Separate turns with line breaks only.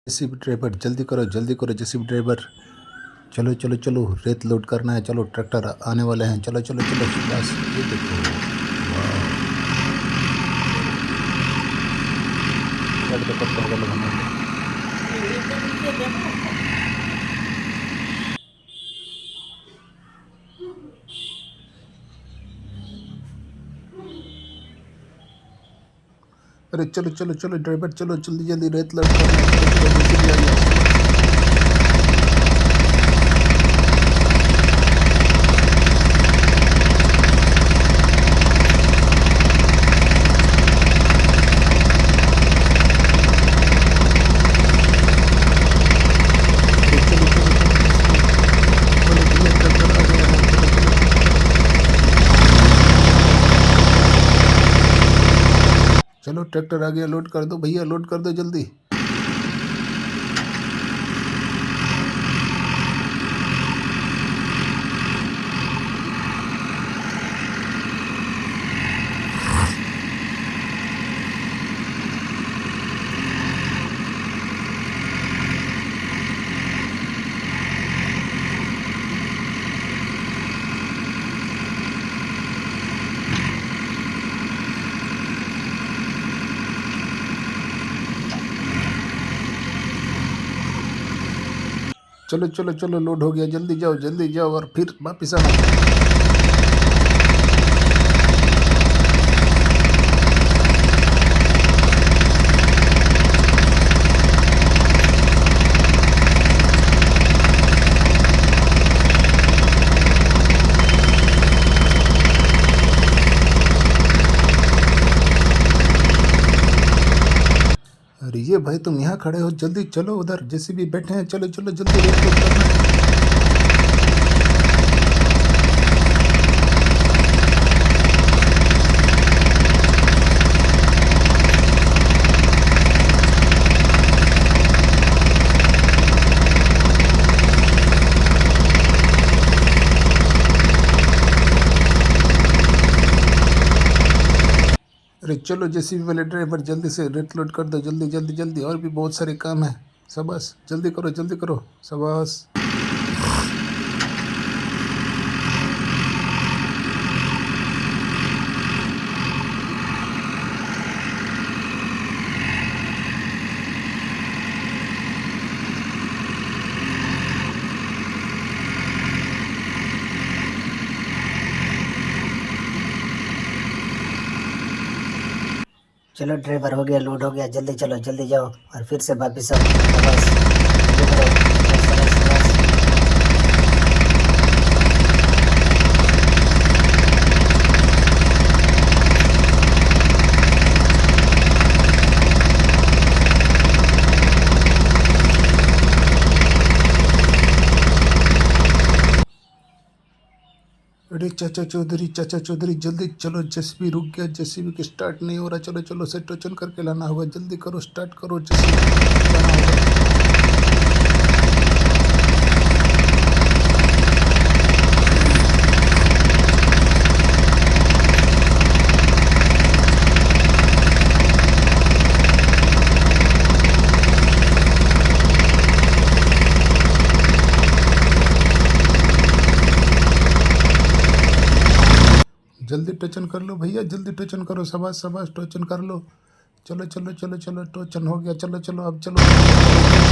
JCB driver जल्दी करो JCB driver. चलो चलो चलो, रेत लोड करना है। चलो ट्रैक्टर आने वाले हैं। चलो चलो चलो, बस ये देखो, वाह, ट्रैक्टर पत्थर का लगाना है। अरे चलो चलो चलो ड्राइवर, चलो जल्दी जल्दी रेत लोड करना है। चलो चलो जेसीबी आ गया। चलो ट्रैक्टर आ गया, लोड कर दो भैया, लोड कर दो जल्दी। चलो चलो चलो, लोड हो गया, जल्दी जाओ और फिर वापिस आना। अरे ये भाई, तुम यहाँ खड़े हो, जल्दी चलो उधर, जेसीबी बैठे हैं। चलो चलो जल्दी, रेत लोड करना है। अरे चलो जेसीबी वाले ड्राइवर, जल्दी से रेत लोड कर दो, जल्दी जल्दी जल्दी, और भी बहुत सारे काम है। शाबाश, जल्दी करो, शाबाश।
चलो ड्राइवर, हो गया, लोड हो गया, जल्दी चलो, जल्दी जाओ और फिर से वापिस आओ। शाबाश, जल्दी करो, शाबाश शाबाश।
अरे चाचा चौधरी, जल्दी चलो, जेसीबी रुक गया, जेसीबी की स्टार्ट नहीं हो रहा। चलो चलो, से टोचन करके लाना होगा, जल्दी करो, स्टार्ट करो, जेसीबी लाना होगा। जल्दी टोचन कर लो भैया, जल्दी टोचन करो, शाबाश शाबाश, टोचन कर लो। चलो चलो चलो चलो, टोचन हो गया। चलो चलो, अब चलो।